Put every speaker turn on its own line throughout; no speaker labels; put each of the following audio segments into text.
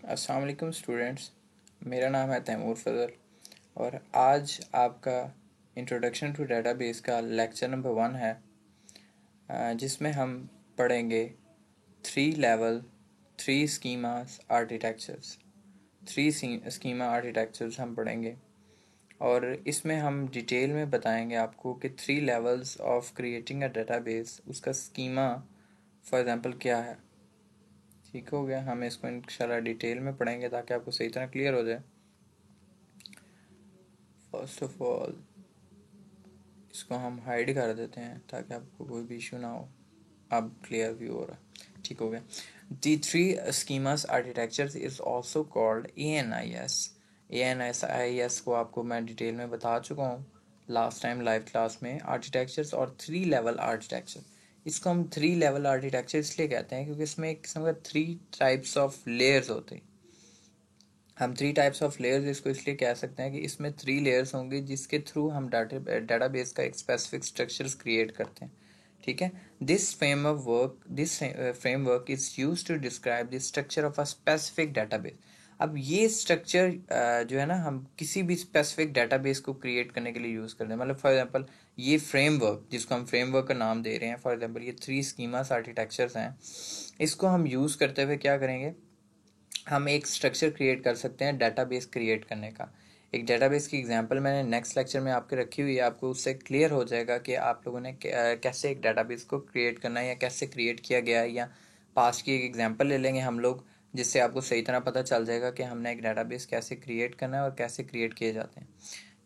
अस्सलाम वालेकुम स्टूडेंट्स। मेरा नाम है तैमूर फजल और आज आपका इंट्रोडक्शन टू डेटाबेस का लेक्चर नंबर 1 है, जिसमें हम पढ़ेंगे three level three schemas architectures. Three schema architectures हम पढ़ेंगे और इसमें हम डिटेल में बताएंगे आपको कि three levels of creating a database, उसका स्कीमा फॉर एग्जांपल क्या है। ठीक हो गया। हम इसको इंशाल्लाह डिटेल में पढ़ेंगे ताकि आपको सही तरह क्लियर हो जाए। फर्स्ट ऑफ ऑल इसको हम हाइड कर देते हैं ताकि आपको कोई भी इशू ना हो। अब क्लियर व्यू हो रहा। ठीक हो गया। The three schemas architecture is also called ANIS। ANIS को आपको मैं डिटेल में बता चुका हूँ लास्ट टाइम लाइव क्लास में। आर्किटेक्चर्स और थ्री लेवल आर्किटेक्चर, इसको हम थ्री लेवल आर्किटेक्चर इसलिए कहते हैं क्योंकि इसमें एक किस्म का थ्री टाइप्स ऑफ लेयर्स होते हैं। हम थ्री टाइप्स ऑफ लेयर्स इसको इसलिए कह सकते हैं कि इसमें थ्री लेयर्स होंगे जिसके थ्रू हम डाटाबेस का एक स्पेसिफिक स्ट्रक्चर्स क्रिएट करते हैं। ठीक है। This framework is use to describe the structure of a specific database. अब ये स्ट्रक्चर जो है ना, हम किसी भी स्पेसिफिक डाटाबेस को क्रिएट करने के लिए यूज़ करते हैं। मतलब फॉर एग्जांपल ये फ्रेमवर्क, जिसको हम फ्रेमवर्क का नाम दे रहे हैं, फॉर एग्जांपल ये थ्री स्कीमास आर्किटेक्चर्स हैं, इसको हम यूज़ करते हुए क्या करेंगे, हम एक स्ट्रक्चर क्रिएट कर सकते हैं डेटाबेस क्रिएट करने का। एक डेटाबेस की एग्जांपल मैंने नेक्स्ट लेक्चर में आपके रखी हुई है, आपको उससे क्लियर हो जाएगा कि आप लोगों ने कैसे एक डेटाबेस को क्रिएट करना है या कैसे क्रिएट किया गया है, या पास्ट की एक एग्जांपल ले लेंगे हम लोग, जिससे आपको सही तरह पता चल जाएगा कि हमने एक डेटाबेस कैसे क्रिएट करना है और कैसे क्रिएट किए जाते हैं।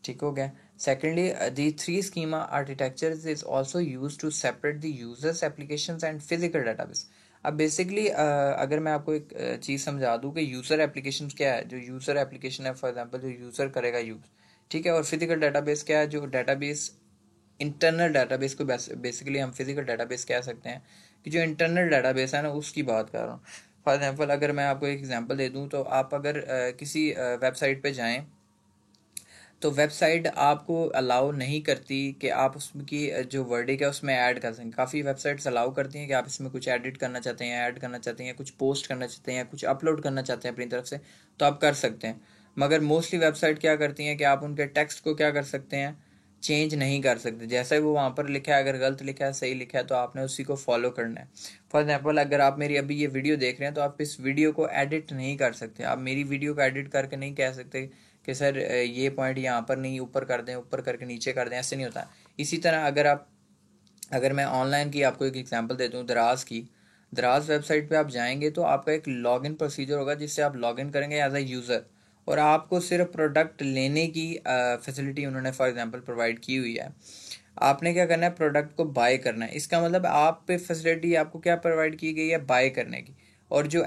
ठीक हो गया। Secondly, the three schema architecture is also use to separate the users application and physical database. अब बेसिकली अगर मैं आपको एक चीज़ समझा दूँ कि यूज़र एप्लीकेशन क्या है, जो यूज़र एप्लीकेशन है फॉर एग्जांपल जो यूज़र करेगा यूज़, ठीक है, और फिजिकल डेटाबेस क्या है, जो डेटाबेस इंटरनल डेटाबेस को बेसिकली हम फिजिकल डेटाबेस कह सकते हैं कि जो इंटरनल डेटाबेस है ना, उसकी बात कर रहा हूँ। फॉर एग्जांपल अगर मैं आपको एक एग्जांपल दे दूँ, तो आप अगर किसी वेबसाइट पे जाएं, तो वेबसाइट आपको अलाउ नहीं करती कि आप उसकी जो वर्डिंग है उसमें ऐड कर सकें। काफ़ी वेबसाइट्स अलाउ करती हैं कि आप इसमें कुछ एडिट करना चाहते हैं, ऐड करना चाहते हैं, कुछ पोस्ट करना चाहते हैं, या कुछ अपलोड करना चाहते हैं अपनी तरफ से, तो आप कर सकते हैं। मगर मोस्टली वेबसाइट क्या करती हैं कि आप उनके टेक्स्ट को क्या कर सकते हैं, चेंज नहीं कर सकते। जैसा ही वो वहाँ पर लिखा है, अगर गलत लिखा है सही लिखा है, तो आपने उसी को फॉलो करना है। फॉर एग्जाम्पल अगर आप मेरी अभी ये वीडियो देख रहे हैं, तो आप इस वीडियो को एडिट नहीं कर सकते। आप मेरी वीडियो को एडिट करके नहीं कह सकते कि सर ये पॉइंट यहाँ पर नहीं, ऊपर कर दें, ऊपर करके नीचे कर दें, ऐसे नहीं होता। इसी तरह अगर मैं ऑनलाइन की आपको एक एग्जांपल देता हूँ, दराज वेबसाइट पे आप जाएंगे तो आपका एक लॉगिन प्रोसीजर होगा जिससे आप लॉगिन करेंगे एज अ यूज़र, और आपको सिर्फ प्रोडक्ट लेने की फैसिलिटी उन्होंने फॉर एग्जांपल प्रोवाइड की हुई है। आपने क्या करना है, प्रोडक्ट को बाय करना है। इसका मतलब आप पे फैसिलिटी आपको क्या प्रोवाइड की गई है, बाय करने की। और जो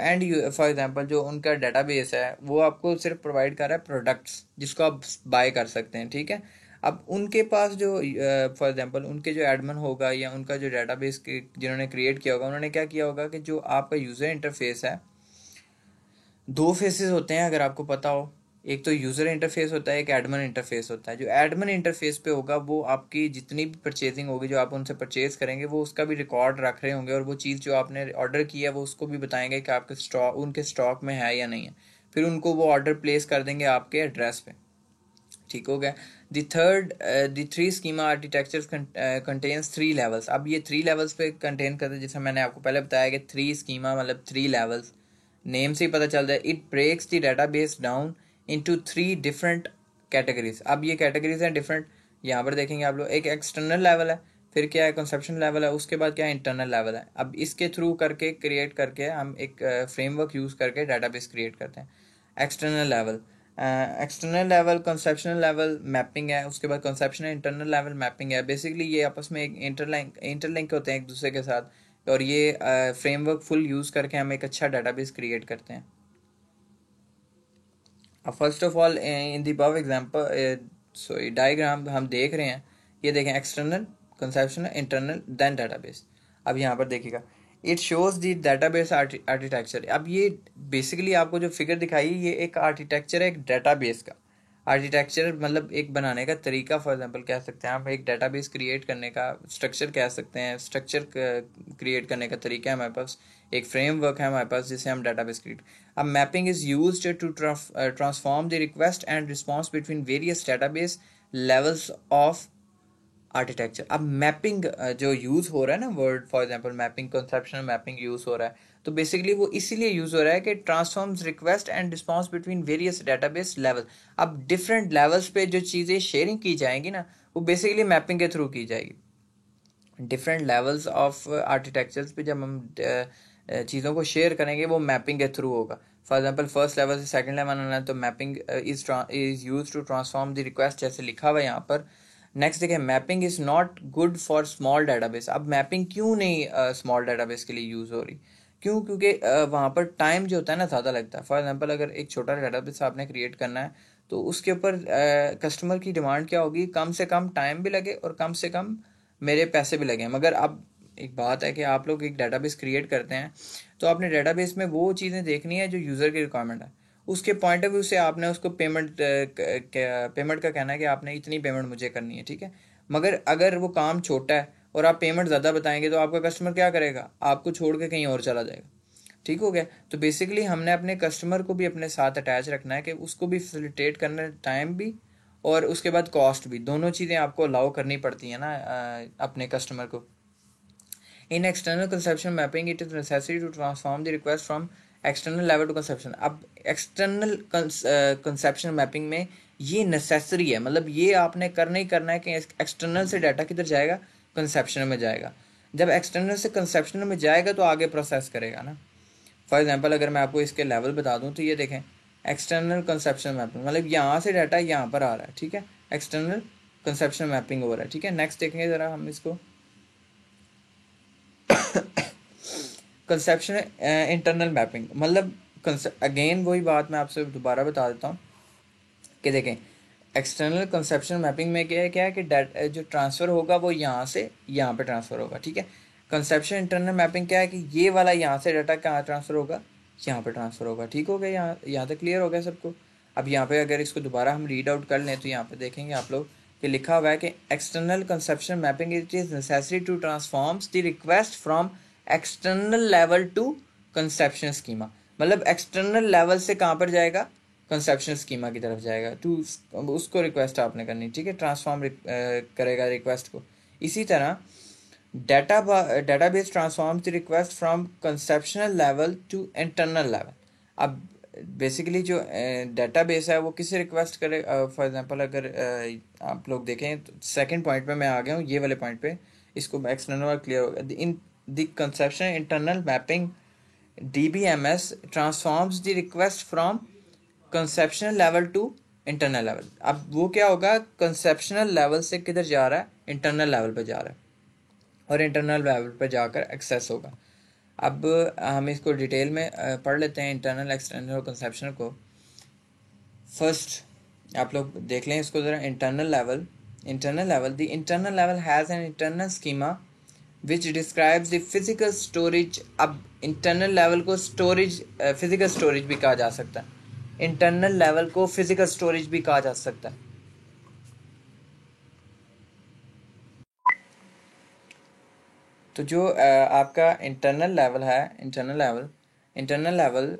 फॉर एग्जांपल जो उनका डेटाबेस है, वो आपको सिर्फ प्रोवाइड कर रहा है प्रोडक्ट्स जिसको आप बाय कर सकते हैं। ठीक है। अब उनके पास जो फॉर एग्जांपल उनके जो एडमिन होगा या उनका जो डेटाबेस जिन्होंने क्रिएट किया होगा, उन्होंने क्या किया होगा कि जो आपका यूज़र इंटरफेस है, दो फेसेस होते हैं अगर आपको पता हो। एक तो यूज़र इंटरफेस होता है, एक एडमिन इंटरफेस होता है। जो एडमिन इंटरफेस पे होगा वो आपकी जितनी भी परचेजिंग होगी, जो आप उनसे परचेज करेंगे, वो उसका भी रिकॉर्ड रख रहे होंगे, और वो चीज़ जो आपने ऑर्डर की है वो उसको भी बताएंगे कि आपके स्टॉक उनके स्टॉक में है या नहीं है। फिर उनको वो ऑर्डर प्लेस कर देंगे आपके एड्रेस पे। ठीक हो गया। The three schema architecture contains three levels. अब ये थ्री लेवल्स पे कंटेन करते हैं, जैसे मैंने आपको पहले बताया कि थ्री स्कीमा मतलब थ्री लेवल्स, नेम से ही पता चल रहा है। It breaks the database down into three different categories. अब ये कैटेगरीज हैं डिफरेंट, यहाँ पर देखेंगे आप लोग। एक एक्सटर्नल लेवल है, फिर क्या है कंसेप्शन लेवल है, उसके बाद क्या है इंटरनल लेवल है। अब इसके थ्रू करके क्रिएट करके हम एक फ्रेमवर्क यूज़ करके डाटाबेस क्रिएट करते हैं। External level conceptional level mapping है, उसके बाद कंसेप्शनल इंटरनल लेवल मैपिंग है। बेसिकली ये आपस में एक इंटरलिंक होते हैं एक दूसरे के साथ, और ये फ्रेमवर्क फुल यूज़ करके हम एक अच्छा डाटाबेस क्रिएट करते हैं। अब first of all in the above example sorry diagram हम देख रहे हैं, ये देखें external, conceptional, internal, then database. अब यहाँ पर देखिएगा, it shows the database architecture. अब ये बेसिकली आपको जो फिगर दिखाई, ये एक आर्किटेक्चर है एक डाटाबेस का। आर्किटेक्चर मतलब एक बनाने का तरीका, फॉर एग्जांपल कह सकते हैं आप एक डेटाबेस क्रिएट करने का स्ट्रक्चर कह सकते हैं, स्ट्रक्चर क्रिएट करने का तरीका है हमारे पास, एक फ्रेमवर्क है हमारे पास जिसे हम डेटाबेस क्रिएट। अब mapping is used to transform the request and response between various database levels of architecture. अब मैपिंग जो यूज़ हो रहा है ना word, for example mapping, conceptional mapping use हो रहा है, तो बेसिकली वो इसीलिए यूज़ हो रहा है कि transforms request and response between various database level. अब डिफरेंट लेवल्स पे जो चीज़ें शेयरिंग की जाएंगी ना, वो बेसिकली मैपिंग के थ्रू की जाएगी। डिफरेंट लेवल्स ऑफ आर्किटेक्चर्स पे जब हम चीज़ों को शेयर करेंगे वो मैपिंग के थ्रू होगा। फॉर एग्जांपल फर्स्ट लेवल से सेकंड लेवल आना है तो mapping is use to transform the request, जैसे लिखा हुआ है यहाँ पर। नेक्स्ट देखिए, mapping is not good for small database. अब मैपिंग क्यों नहीं स्मॉल डाटाबेस के लिए यूज हो रही? क्यों? क्योंकि वहाँ पर टाइम जो होता है ना ज़्यादा लगता है। फॉर एग्जांपल अगर एक छोटा डाटाबेस आपने क्रिएट करना है तो उसके ऊपर कस्टमर की डिमांड क्या होगी, कम से कम टाइम भी लगे और कम से कम मेरे पैसे भी लगे। मगर अब एक बात है कि आप लोग एक डाटाबेस क्रिएट करते हैं तो आपने डाटाबेस में वो चीज़ें देखनी है जो यूज़र की रिक्वायरमेंट है। उसके पॉइंट ऑफ व्यू से आपने उसको पेमेंट का कहना है कि आपने इतनी पेमेंट मुझे करनी है, ठीक है। मगर अगर वो काम छोटा है और आप पेमेंट ज़्यादा बताएंगे तो आपका कस्टमर क्या करेगा, आपको छोड़ के कहीं और चला जाएगा। ठीक हो गया? तो बेसिकली हमने अपने कस्टमर को भी अपने साथ अटैच रखना है कि उसको भी फैसिलिटेट करना है, टाइम भी और उसके बाद कॉस्ट भी, दोनों चीज़ें आपको अलाउ करनी पड़ती है ना अपने कस्टमर को। In external conception mapping, it is necessary to transform the request from external level to conception. अब external conception mapping में ये necessary है, मतलब ये आपने करना ही करना है कि external से डाटा किधर जाएगा, conception में जाएगा। जब external से conception में जाएगा तो आगे प्रोसेस करेगा ना। फॉर एग्जांपल अगर मैं आपको इसके लेवल बता दूं तो ये देखें, एक्सटर्नल कंसेप्शन मैपिंग मतलब यहाँ से डाटा यहाँ पर आ रहा है, ठीक है, एक्सटर्नल कंसेप्शन मैपिंग हो रहा है, ठीक है। नेक्स्ट देखेंगे ज़रा हम इसको, कंसेप्शन इंटरनल मैपिंग मतलब अगेन वही बात मैं आपसे दोबारा बता देता हूँ कि देखें, एक्सटर्नल कंसेप्शन मैपिंग में क्या है कि जो ट्रांसफ़र होगा वो यहाँ से यहाँ पे ट्रांसफ़र होगा, ठीक है। कंसेप्शन इंटरनल मैपिंग क्या है कि ये वाला यहाँ से डाटा कहाँ ट्रांसफ़र होगा, यहाँ पे ट्रांसफ़र होगा। ठीक हो गया? यहाँ तक क्लियर हो गया सबको? अब यहाँ पे अगर इसको दोबारा हम रीड आउट कर लें तो यहाँ पे देखेंगे आप लोग कि लिखा हुआ है कि external conception mapping it is necessary to transforms the request from external level to conception schema. मतलब एक्सटर्नल लेवल से कहाँ पर जाएगा, कंसेप्शन स्कीमा की तरफ जाएगा, टू उसको रिक्वेस्ट आपने करनी, ठीक है, ट्रांसफॉर्म करेगा रिक्वेस्ट को। इसी तरह database transforms the request from conceptual level to internal level। अब बेसिकली जो डेटाबेस है वो किसे रिक्वेस्ट करे, फॉर एग्जांपल अगर आप लोग देखें तो सेकंड पॉइंट पे मैं आ गया हूँ, ये वाले पॉइंट पे इसको एक्सटर्नल और क्लियर हो गया। In the conception internal mapping DBMS transforms the request from conceptual level to internal level. अब वो क्या होगा, कंसेप्शनल लेवल से किधर जा रहा है, इंटरनल लेवल पे जा रहा है और इंटरनल लेवल पे जाकर एक्सेस होगा। अब हम इसको डिटेल में पढ़ लेते हैं इंटरनल, एक्सटर्नल और कंसेप्शनल को। फर्स्ट आप लोग देख लें इसको ज़रा। Internal level the internal level has an internal schema which describes the physical storage. अब इंटरनल लेवल को स्टोरेज, फिजिकल स्टोरेज भी कहा जा सकता है, इंटरनल लेवल को फिजिकल स्टोरेज भी कहा जा सकता है। तो जो आपका इंटरनल लेवल है, इंटरनल लेवल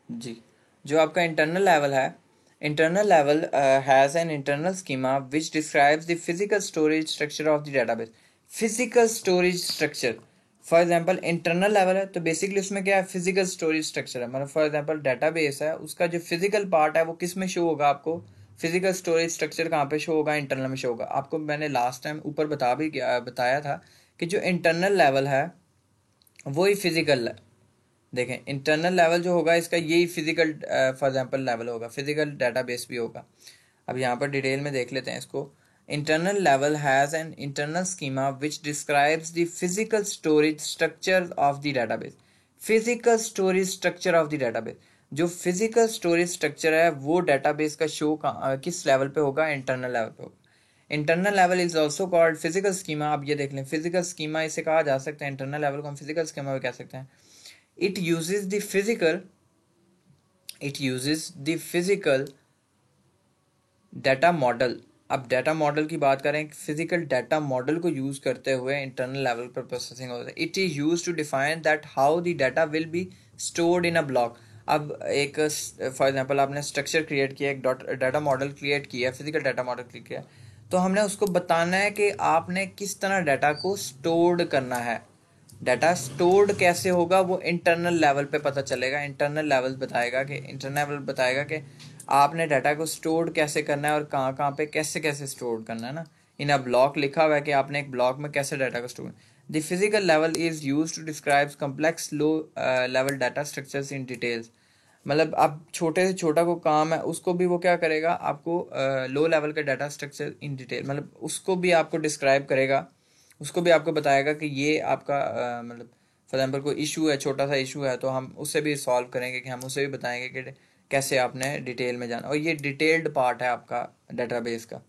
जी, जो आपका इंटरनल लेवल है, internal level has an internal schema which describes the physical storage structure of the database. Physical storage structure, for example internal level है तो बेसिकली उसमें क्या है, फिजिकल स्टोरेज स्ट्रक्चर है। मतलब फॉर एग्जांपल डाटाबेस है, उसका जो फिजिकल पार्ट है वो किस में शो होगा आपको, फिजिकल स्टोरेज स्ट्रक्चर कहाँ पे शो होगा, इंटरनल में शो होगा। आपको मैंने लास्ट टाइम ऊपर बताया था कि जो इंटरनल लेवल है वही फिजिकल है। देखें, इंटरनल लेवल जो होगा इसका यही फिजिकल फॉर एग्जांपल लेवल होगा, फिजिकल डाटाबेस भी होगा। अब यहाँ पर डिटेल में देख लेते हैं इसको। Internal level has an internal schema which describes the physical storage structure of the database. Physical storage structure of the database, जो फिजिकल स्टोरेज स्ट्रक्चर है वो डाटाबेस का शो किस लेवल पे होगा, इंटरनल लेवल पे होगा। Internal level is also called physical schema. आप ये देख लें, फिजिकल स्कीमा इसे कहा जा सकता है, इंटरनल लेवल को हम फिजिकल स्कीमा भी कह सकते हैं। It uses the physical data model. अब डाटा मॉडल की बात करें, फिजिकल डाटा मॉडल को यूज करते हुए इंटरनल लेवल पर प्रोसेसिंग होता है। It is use to define that how the data will be stored in a block. अब एक फॉर एग्जांपल आपने स्ट्रक्चर क्रिएट किया, एक डाटा मॉडल क्रिएट किया, फिजिकल डाटा मॉडल क्रिएट किया, तो हमने उसको बताना है कि आपने किस तरह डाटा को स्टोर्ड करना है। डाटा स्टोर्ड कैसे होगा वो इंटरनल लेवल पे पता चलेगा। इंटरनल लेवल बताएगा कि आपने डाटा को स्टोर कैसे करना है और कहाँ कहाँ पे कैसे कैसे स्टोर करना है ना। इन अ ब्लॉक लिखा हुआ है कि आपने एक ब्लॉक में कैसे डाटा को store. The physical level is use to describe complex low level data structures in details. मतलब अब छोटे से छोटा को काम है उसको भी वो क्या करेगा, आपको लो लेवल का डाटा स्ट्रक्चर इन डिटेल, मतलब उसको भी आपको डिस्क्राइब करेगा, उसको भी आपको बताएगा कि ये आपका मतलब फॉर एग्जाम्पल कोई इशू है, छोटा सा इशू है, तो हम उससे भी सॉल्व करेंगे कि हम उसे भी बताएंगे कि कैसे आपने डिटेल में जाना। और ये डिटेल्ड पार्ट है आपका डेटाबेस का।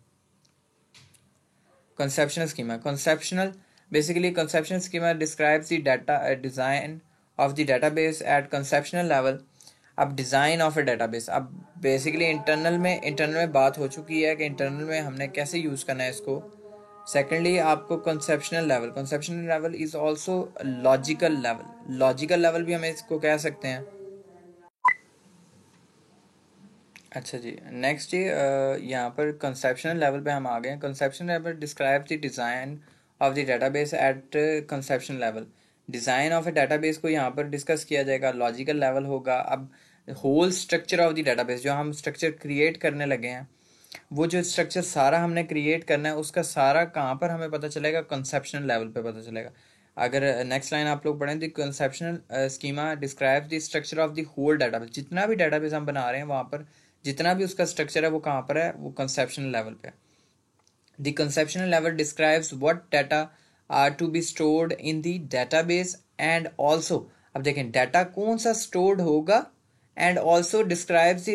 conceptual schema conceptual schema describes the data design of the database at conceptual level. अब डिज़ाइन ऑफ ए डेटाबेस, अब बेसिकली इंटरनल में बात हो चुकी है कि इंटरनल में हमने कैसे यूज़ करना है इसको। सेकेंडली आपको conceptional level is also logical level भी हम इसको कह सकते हैं। अच्छा जी, नेक्स्ट जी यहाँ पर कंसेप्शनल लेवल पे हम आ गए हैं। Conceptional level describes the design of the database at conceptional level. Design of a database को यहाँ पर डिस्कस किया जाएगा। लॉजिकल लेवल होगा अब whole structure of the database, जो हम स्ट्रक्चर क्रिएट करने लगे हैं, वो जो स्ट्रक्चर सारा हमने क्रिएट करना है उसका सारा कहाँ पर हमें पता चलेगा, कंसेप्शनल लेवल पे पता चलेगा। अगर नेक्स्ट लाइन आप लोग पढ़ें, the conceptional schema describes the structure of the whole database. जितना भी डाटाबेस हम बना रहे हैं वहाँ पर जितना भी उसका स्ट्रक्चर है वो कहाँ पर है, वो कंसेप्शनल लेवल पे है। The conceptional level describes what data are to be stored in the database and also. अब देखें डाटा कौन सा स्टोर्ड होगा, and also describes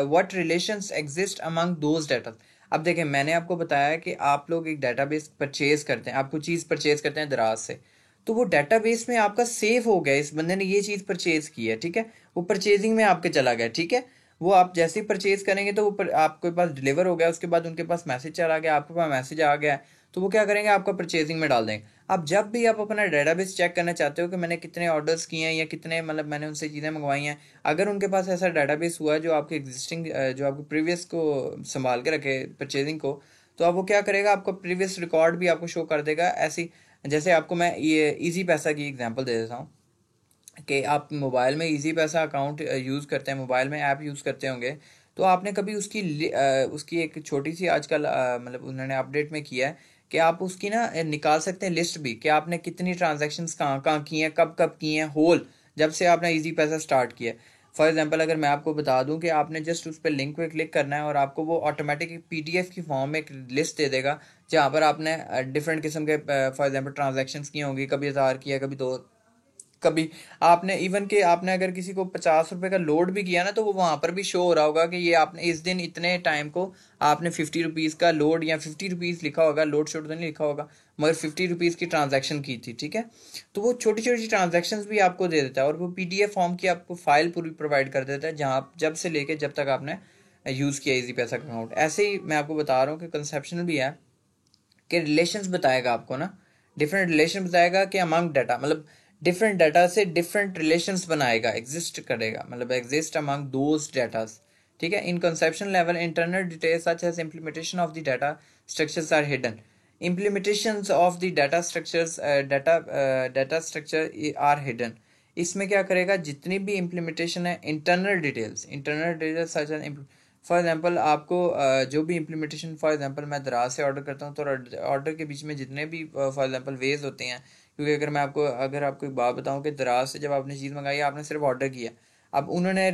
what relations exist among those data. अब देखें मैंने आपको बताया कि आप लोग एक डाटाबेस परचेज करते हैं, आपको चीज़ परचेज करते हैं दराज से, तो वो डाटाबेस में आपका सेव हो गया, इस बंदे ने ये चीज़ परचेज की है, ठीक है, वो परचेजिंग में आपके चला गया, ठीक है। वो आप जैसे ही परचेज करेंगे तो वो आपके पास डिलीवर हो गया, उसके बाद उनके पास मैसेज चला गया, आपके पास मैसेज आ गया, तो वो क्या करेंगे, आपका परचेजिंग में डाल देंगे। अब जब भी आप अपना डेटाबेस चेक करना चाहते हो कि मैंने कितने ऑर्डर्स किए हैं या कितने मतलब मैंने उनसे चीज़ें मंगवाई हैं, अगर उनके पास ऐसा डेटाबेस हुआ है जो आपके एग्जिस्टिंग जो आपके प्रीवियस को संभाल के रखे परचेजिंग को, तो अब वो क्या करेगा, आपका प्रीवियस रिकॉर्ड भी आपको शो कर देगा। ऐसी जैसे आपको मैं ये ईजी पैसा की एग्जांपल दे देता हूँ कि आप मोबाइल में इजी पैसा अकाउंट यूज़ करते हैं, मोबाइल में ऐप यूज़ करते होंगे, तो आपने कभी उसकी एक छोटी सी आजकल मतलब उन्होंने अपडेट में किया है कि आप उसकी ना निकाल सकते हैं लिस्ट भी, कि आपने कितनी ट्रांजैक्शंस कहाँ कहाँ की हैं, कब कब की हैं, होल जब से आपने इजी पैसा स्टार्ट किया है। फॉर एग्जांपल अगर मैं आपको बता दूं कि आपने जस्ट उस पर लिंक पे क्लिक करना है और आपको वो ऑटोमेटिक पीडीएफ की फॉर्म में एक लिस्ट दे देगा जहाँ पर आपने डिफरेंट किस्म के फॉर एग्जांपल ट्रांजैक्शंस की होंगी, कभी 1000 किया, कभी 2, कभी आपने इवन के आपने अगर किसी को 50 रुपए का लोड भी किया ना, तो वो वहां पर भी शो हो रहा होगा कि ये आपने इस दिन इतने टाइम को आपने 50 रुपीज़ का लोड या 50 रुपीज़ लिखा होगा, लोड शोड तो नहीं लिखा होगा, मगर 50 रुपीज़ की ट्रांजैक्शन की थी, ठीक है। तो वो छोटी छोटी ट्रांजैक्शन भी आपको दे देता है और वो पीडीएफ फॉर्म की आपको फाइल पूरी प्रोवाइड कर देता है, जहाँ जब से लेके जब तक आपने यूज़ किया इजी पैसा अकाउंट। ऐसे ही मैं आपको बता रहा हूँ कि कंसेप्शनल भी है कि रिलेशंस बताएगा आपको ना, डिफरेंट रिलेशन बताएगा कि अमंग डाटा, मतलब डिफरेंट डाटा से डिफरेंट रिलेशंस बनाएगा, एग्जिस्ट करेगा, मतलब एग्जिस्ट अमंग दोज डाटास, ठीक है। In conception level internal details such as implementation of the data structures are hidden. Implementations of the data structures data structure are hidden. इसमें क्या करेगा, जितनी भी इम्प्लीमेंटेशन है internal details such as, for example आपको जो भी इम्प्लीमेंटेशन, फॉर एग्जांपल मैं दराज से ऑर्डर करता हूँ तो ऑर्डर के बीच में जितने भी फॉर एग्जांपल वेज होते हैं, क्योंकि अगर आपको एक बात बताऊँ कि दराज से जब आपने चीज़ मंगाई, आपने सिर्फ ऑर्डर किया, अब उन्होंने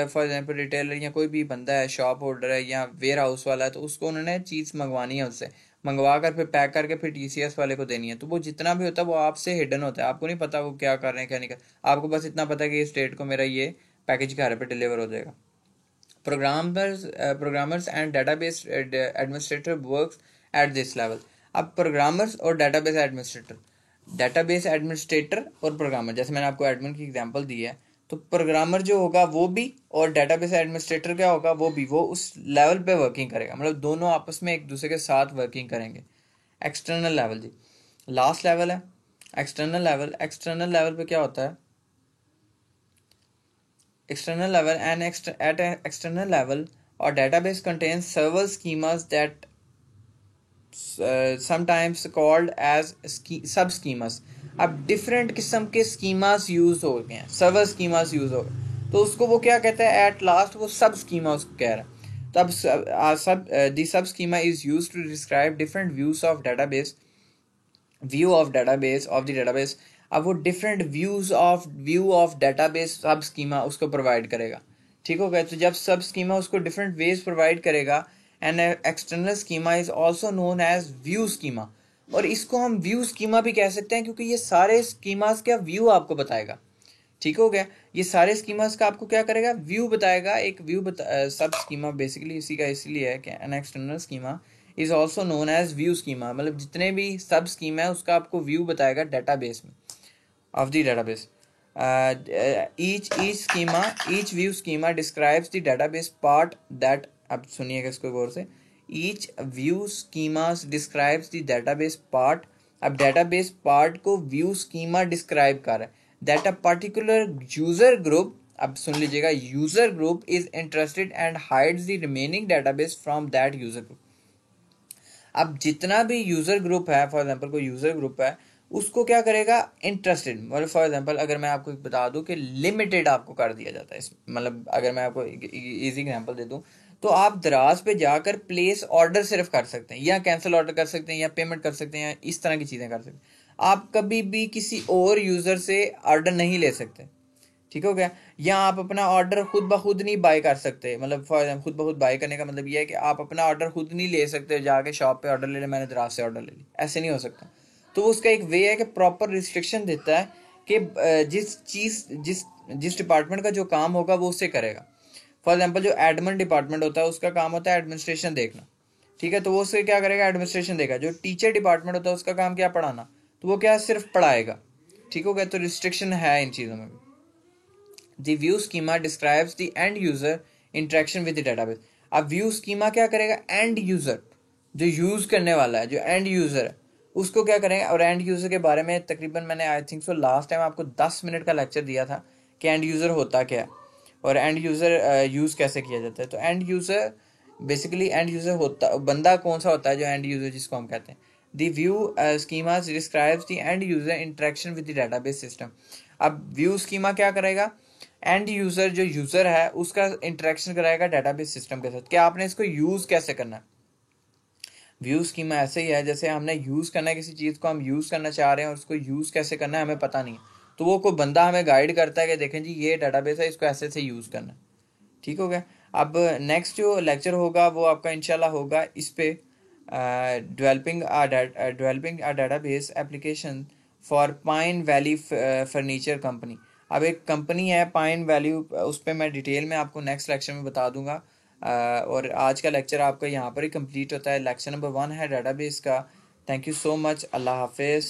फॉर एग्जांपल रिटेलर या कोई भी बंदा है, शॉप होल्डर है या वेयर हाउस वाला है, तो उसको उन्होंने चीज़ मंगवानी है, उससे मंगवा कर फिर पैक करके फिर टीसीएस वाले को देनी है, तो वो जितना भी होता है वो आपसे हिडन होता है, आपको नहीं पता वो क्या कर रहे हैं क्या नहीं कर, आपको बस इतना पता है कि इस डेट को मेरा ये पैकेज घर पे डिलीवर हो जाएगा। Programmers and database administrator works at this level. अब प्रोग्रामर्स और डेटाबेस एडमिनिस्ट्रेटर और प्रोग्रामर, जैसे मैंने आपको एडमिन की एग्जांपल दी है, तो प्रोग्रामर जो होगा वो भी और डेटाबेस एडमिनिस्ट्रेटर क्या होगा वो भी, वो उस लेवल पे वर्किंग करेगा, मतलब दोनों आपस में एक दूसरे के साथ वर्किंग करेंगे। एक्सटर्नल लेवल जी लास्ट लेवल है। एक्सटर्नल लेवल पे क्या होता है? External level and at an external level, our database contains several schemas that sometimes called as sub schemas. अब डिफरेंट किस्म के स्कीमास यूज हो गए हैं, सर्वर स्कीमास यूज हो गए, तो उसको वो क्या कहता है? एट लास्ट वो सब स्कीमा उसको कह रहा है। तो अब the sub schema is use to describe different views of database, view of the database. अब वो different view of database sub schema उसको प्रोवाइड करेगा। ठीक हो गया? तो जब सब स्कीमा उसको डिफरेंट वेज प्रोवाइड करेगा, and external schema is also known as view schema. और इसको हम व्यू स्कीमा भी कह सकते हैं क्योंकि ये सारे स्कीमास का व्यू आपको बताएगा। ठीक हो गया? ये सारे स्कीमास का आपको क्या करेगा? व्यू बताएगा। एक सब स्कीमा बेसिकली इसी का इसलिए है कि an external schema is also known as view schema, मतलब जितने भी सब स्कीमा है उसका आपको व्यू बताएगा डेटाबेस में, of the database. each view schema describes the database part that, अब सुनिएगा इसको गौर से, each view schema describes the database part। अब database part को view schema describe कर रहा है, that a particular user group, अब सुन लीजिएगा, user group is interested and hides the remaining database from that user group। अब जितना भी यूजर ग्रुप है, फॉर एग्जांपल कोई यूजर ग्रुप है, उसको क्या करेगा? इंटरेस्टेड, मतलब फॉर एग्जांपल अगर मैं आपको बता दूं कि लिमिटेड आपको कर दिया जाता है, मतलब अगर मैं आपको इजी एग्जांपल दे दूं, तो आप दराज पे जाकर प्लेस ऑर्डर सिर्फ कर सकते हैं, या कैंसिल ऑर्डर कर सकते हैं, या पेमेंट कर सकते हैं, या इस तरह की चीज़ें कर सकते हैं। आप कभी भी किसी और यूज़र से ऑर्डर नहीं ले सकते। ठीक हो गया? या आप अपना ऑर्डर खुद ब खुद नहीं बाय कर सकते, मतलब फॉर एग्जाम्पल खुद ब खुद बाय करने का मतलब ये है कि आप अपना ऑर्डर खुद नहीं ले सकते, जाके शॉप पे ऑर्डर ले ले, मैंने दराज से ऑर्डर ले ली, ऐसे नहीं हो सकता। तो उसका एक वे है कि प्रॉपर रिस्ट्रिक्शन देता है कि जिस डिपार्टमेंट का जो काम होगा वो उससे करेगा। फॉर एग्जाम्पल जो एडमिन डिपार्टमेंट होता है उसका काम होता है एडमिनिस्ट्रेशन देखना। ठीक है? तो वो उससे क्या करेगा? एडमिनिस्ट्रेशन देगा। जो टीचर डिपार्टमेंट होता है उसका काम क्या? पढ़ाना। तो वो क्या? सिर्फ पढ़ाएगा। ठीक हो गया? तो रिस्ट्रिक्शन है इन चीज़ों में भी। The view schema describes the end user interaction with the database। अब व्यू स्कीमा क्या करेगा? एंड यूजर, जो यूज करने वाला है, जो एंड यूजर है, उसको क्या करेंगे? और एंड यूजर के बारे में तकरीबन मैंने I think so last time आपको 10 मिनट का लेक्चर दिया था कि एंड यूजर होता क्या है और एंड यूजर यूज कैसे किया जाता है। तो and user basically, and user होता, बंदा कौन सा होता है? जो एंड यूजर जिसको हम कहते हैं। The view schema describes the end user interaction with the database system. अब व्यू स्कीमा क्या करेगा? एंड यूजर, जो यूजर है उसका इंटरेक्शन कराएगा डेटाबेस सिस्टम के साथ कि आपने इसको यूज कैसे करना है। व्यू स्कीमा ऐसे ही है जैसे हमने यूज करना है किसी चीज को, हम यूज करना चाह रहे हैं और उसको यूज कैसे करना है हमें पता नहीं, तो वो कोई बंदा हमें गाइड करता है कि देखें जी ये डेटाबेस है, इसको ऐसे से यूज करना है। ठीक हो गया? अब नेक्स्ट जो लेक्चर होगा वो आपका इंशाल्लाह होगा इस पे, developing a database application for pine valley furniture company. अब एक कंपनी है पाइन वैल्यू, उस पर मैं डिटेल में आपको नेक्स्ट लेक्चर में बता दूंगा। और आज का लेक्चर आपका यहाँ पर ही कंप्लीट होता है। लेक्चर नंबर 1 है डेटाबेस का। Thank you so much. अल्लाह हाफिज़।